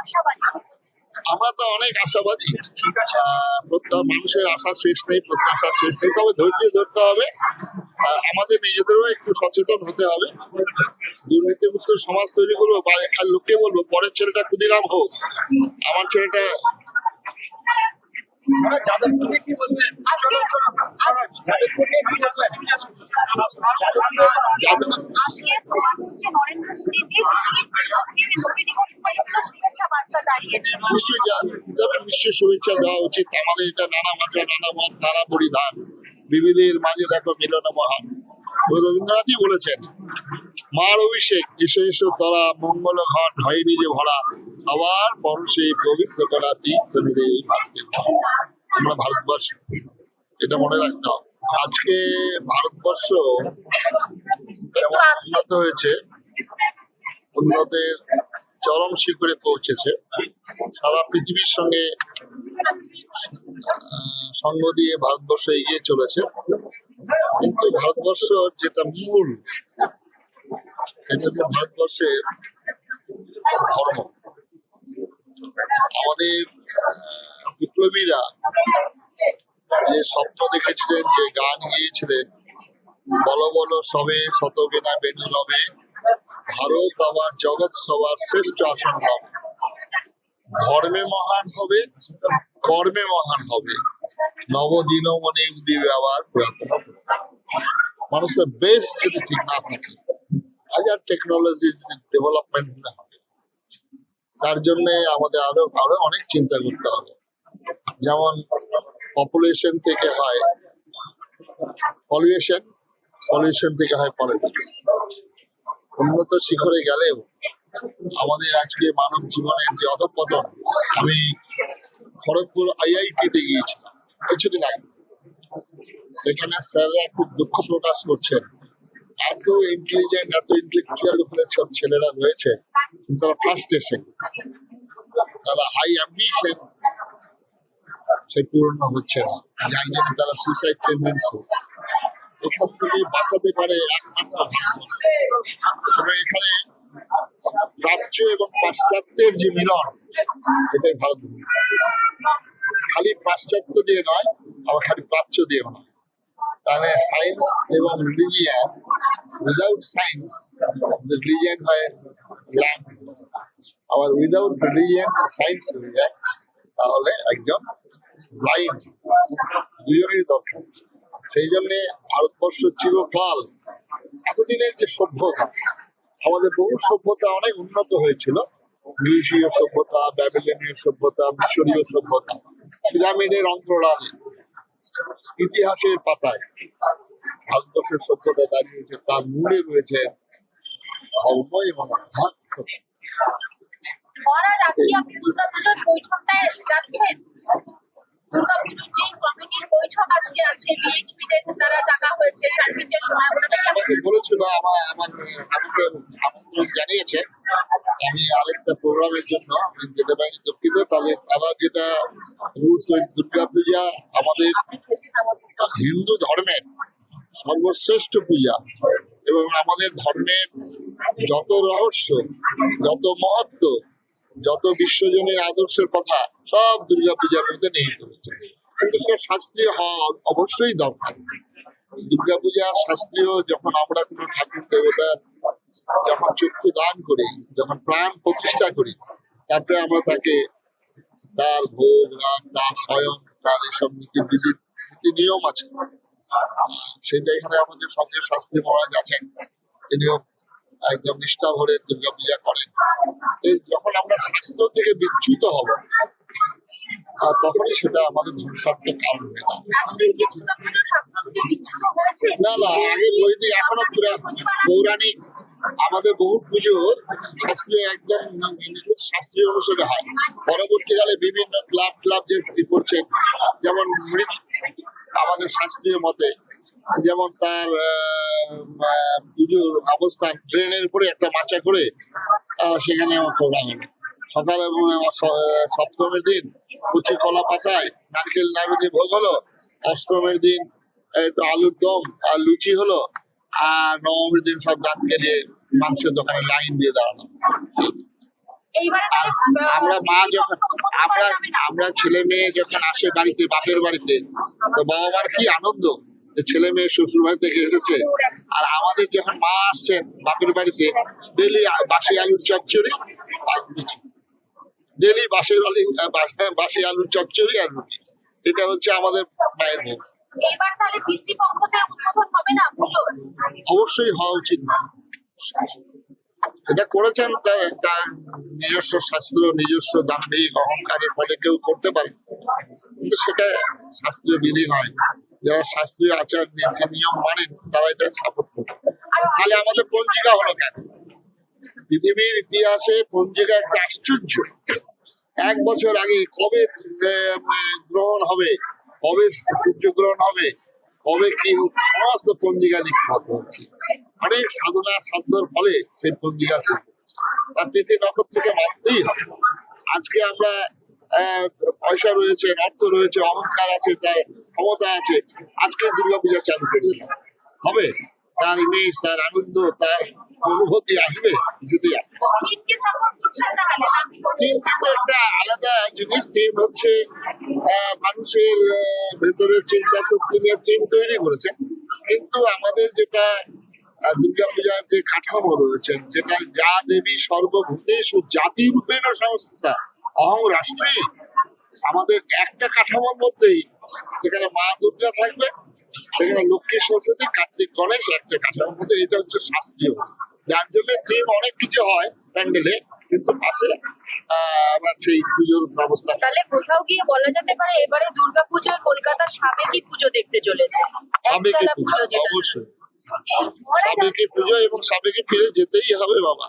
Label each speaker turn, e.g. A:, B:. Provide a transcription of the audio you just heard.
A: আশাবাদী?
B: আমরা তো অনেক আশাবাদী। মানুষের আশা শেষ নেই, প্রত্যাশার শেষ নেই, তবে ধৈর্য ধরতে হবে। আমাদের নিজেদেরও একটু সচেতন হতে হবে। দুর্নীতিমুক্ত সমাজ তৈরি করবো, আর লোককে বলবো পরের ছেলেটা ক্ষুদিরাম হোক, আমার ছেলেটা
A: আজকে প্রধানমন্ত্রী নরেন্দ্র মোদী জি আজকে রবি দিবস উপলক্ষে শুভেচ্ছা বার্তা জানিয়েছেন।
B: নিশ্চয়ই শুভেচ্ছা দেওয়া উচিত। আমাদের এটা নানা ভাষা, নানা মত, নানা পরিধান, বিবিধের মাঝে দেখো মিলন মহান। ওই রবীন্দ্রনাথই বলেছেন, মার অভিষেক এসো এসো তারা মঙ্গল ঘট হয়নি যে ভরা, আবার পরশে পবিত্র করা তীর্থ মিলে এই ভারতের। আমরা ভারতবর্ষ, এটা মনে রাখতে হবে। আজকে ভারতবর্ষ যেমন উন্নত হয়েছে, উন্নতের চরম শিখরে পৌঁছেছে, সারা পৃথিবীর সঙ্গে সঙ্গ দিয়ে ভারতবর্ষ এগিয়ে চলেছে। কিন্তু ভারতবর্ষ যেটা মূল, এটা হচ্ছে ভারতবর্ষের ধর্ম। আমাদের বিপ্লবীরা যে স্বপ্ন দেখেছিলেন, যে গান গিয়েছিলেন, বলো বলো সবে শত বিনা বেনু রবে, ভারত আবার জগৎ সবার শ্রেষ্ঠ আসন হবে, ধর্মে মহান হবে, কর্মে মহান হবে, নবদিন মনে দিবে আবার পুরাতন। মানুষের বেস যদি ঠিক না থাকে, হাজার টেকনোলজি ডেভেলপমেন্ট না হবে, তার জন্য আমাদের আরো আরো অনেক চিন্তা করতে হবে। যেমন পপুলেশন থেকে হয় পলিউশন, পলিউশন থেকে হয় পলিটিক্স। উন্নত শিখরে গেলেও আমাদের আজকে মানব জীবনের যে অধঃপতন। আমি খড়গপুর আইআইটিতে গিয়েছিলাম কিছুদিন আগে, সেখানে স্যাররা খুব দুঃখ প্রকাশ করছেন, এত ইন্টেলিজেন্ট, এত ইন্টেলেকচুয়াল সব ছেলেরা রয়েছে, তারা ফার্স্ট এসে, তারা হাই অ্যাম্বিশন সে পূর্ণ হচ্ছে না, যার জন্য তারা সুইসাইড টেন্ডেন্সি হচ্ছে। এখান থেকে বাঁচাতে পারে একমাত্র ভারতবর্ষ। এবং এখানে প্রাচ্য এবং পাশ্চাত্যের যে মিলন, এটাই ভারত। খালি পাশ্চাত্য দিয়ে নয়, আবার খালি প্রাচ্য দিয়েও নয়। তাহলে সায়েন্স এবং রিলিজিয়ান, উইদাউট সায়েন্স রিলিজিয়ান হয় ল্যান্ড, আবার উইদাউট রিলিজিয়ান সায়েন্স হয়ে যায়, তাহলে একজন ব্লাইন্ড। দুজনেরই দরকার। সেই জন্য ভারতবর্ষ চিরকাল, এতদিনের যে সভ্যতা, আমাদের বহু সভ্যতা অনেক উন্নত হয়েছিল, গ্রিসীয় সভ্যতা, ব্যাবিলনীয় সভ্যতা, মিশরীয় সভ্যতা, পিরামিডের অন্তরালে, ইতিহাসের পাতায় ভারতবর্ষের সভ্যতা দাঁড়িয়েছে। তার মূলে রয়েছে ধর্ম এবং আধ্যাত্মিকতা।
A: মহারাজ, আজকে আপনি দুর্গাপূজার বৈঠকটায় যাচ্ছেন। দুর্গাপূজার যে কমিটির বৈঠক আজকে আছে, বিএইচপি দের দ্বারা ডাকা হয়েছে 3:30টার সময়,
B: আমাকে বলেছিল, আমাকে আমন্ত্রণ জানিয়েছে। আমি আরেকটা প্রোগ্রামের জন্য যেতে পারিনি, দুঃখিত। তাহলে তারা যেটা রুলস, দুর্গাপূজা আমাদের হিন্দু ধর্মের সর্বশ্রেষ্ঠ পূজা, এবং আমাদের ধর্মের যত রহস্য, যত মহত্ব, যত বিশ্বজনের আদর্শের কথা সব দুর্গাপূজার মধ্যে নিহিত হয়েছে। কিন্তু সে শাস্ত্রীয় হওয়া অবশ্যই দরকার। দুর্গাপূজা শাস্ত্রীয়। যখন আমরা কোনো ঠাকুর দেবতার যখন চক্ষু দান করি, যখন প্রাণ প্রতিষ্ঠা করি, তারপরে আমরা তাকে তার ভোগ রাগ, তার স্বয়ং, তার এসব নীতি নিয়ম আছে, সেটা এখানে আমাদের সঙ্গে শাস্ত্রী মহারাজ আছেন, তিনিও একদম নিষ্ঠা ভরে দুর্গাপূজা করেন। যখন আমরা শাস্ত্র থেকে বিচ্যুত হব, তখনই সেটা আমাদের ধ্বংসাত্মক কারণ হয়ে যাবে। না না, আগে বৈদিক, এখনো পৌরাণিক। আমাদের বহু পুজো শাস্ত্রীয়, একদম নিখুঁত শাস্ত্রীয় অনুসারে হয়। পরবর্তীকালে বিভিন্ন ক্লাব যে করছেন, যেমন মৃৎ, আমাদের শাস্ত্রীয় মতে যেমন তার পুজোর অবস্থান ড্রেনের উপরে একটা মাচা করে সেখানে করা হলো। সকালে সপ্তমের দিন কুচি কলা পাতায় নারকেল নাড়ু দিয়ে ভোগ হলো, অষ্টমের দিন একটু আলুর দম আর লুচি হলো, আর নবমীর দিন সব গাছ কেটে মাংসের দোকানে লাইন দিয়ে দাঁড়ানো।
A: এইবারে
B: আর আমরা মা যখন আমরা ছেলে মেয়ে যখন আসে বাড়িতে, বাপের বাড়িতে, তো বাবা মার কি আনন্দ যে ছেলে মেয়ে শ্বশুর বাড়ি থেকে এসেছে। আর আমাদের যখন মা আসছেন বাপের বাড়িতে, ডেলি বাসি আলুর চচ্চড়ি আর লুচি, ডেলি বাসি আলুর চচ্চড়ি আর রুটি, এটা হচ্ছে আমাদের মায়ের মুখ।
A: এইবার তাহলে পিতৃপক্ষতে উদ্বোধন হবে না পুজোর?
B: অবশ্যই হওয়া উচিত না। এটা করেছেন তার নিজস্ব শাস্ত্র, নিজস্ব দাম্ভিক অহংকারের ফলে কেউ করতে পারে, কিন্তু সেটা শাস্ত্রীয় বিধি নয়। যারা শাস্ত্রীয় আচার নীতি নিয়ম মানেন তারা এটা সাপোর্ট করে। তাহলে আমাদের পঞ্জিকা হলো কেন? পৃথিবীর ইতিহাসে পঞ্জিকা একটা আশ্চর্য। 1 বছর আগে কবে গ্রহণ হবে, কবে সূর্যগ্রহণ হবে, কবে কি সমস্ত পঞ্জিকা লিপিবদ্ধ হচ্ছে। অনেক সাধনা সাধ্যর ফলে সেই পঞ্জিকা তৈরি হচ্ছে। তার তিথি নক্ষত্রকে মানতেই হবে। আজকে আমরা পয়সা রয়েছে, অর্থ রয়েছে, অহংকার আছে, তার ক্ষমতা আছে, আজকে দুর্গাপূজা চালু করে দিলাম, হবে? তার ইমেজ, তার আনন্দ, তার অনুভূতি আসবে কিছুতেই আসবে না।
A: থিমকে সাপোর্ট করছেন তাহলে না?
B: থিম কিন্তু একটা আলাদা জিনিস। থিম হচ্ছে মানুষের ভেতরে চিন্তা শক্তি নিয়ে থিম তৈরি করেছে, কিন্তু আমাদের যেটা দুর্গাপূজার যে কাঠামো রয়েছে, যেটা যা দেবী সর্বভূতেষু জাতি রূপেণ সংস্থিতা অহং রাষ্ট্রে, আমাদের একটা কাঠামোর মধ্যেই যেখানে মা দুর্গা থাকবে, সেখানে লক্ষ্মী সরস্বতী কার্তিক গণেশ একটা কাঠামোর মধ্যে, এটা হচ্ছে শাস্ত্রীয়। যার জন্য থিম অনেক কিছু হয় প্যান্ডেলে, কিন্তু পাশে আবার সেই পুজোর ব্যবস্থা।
A: তাহলে কোথাও গিয়ে বলা যেতে পারে এবারে দুর্গাপুজোয় কলকাতার সাবেকি পুজো দেখতে চলেছে।
B: সাবেকি
A: একচালা
B: পুজো
A: যেটা।
B: অবশ্যই, সাবেকি পুজো, এবং সাবেকি ফিরে যেতেই হবে বাবা।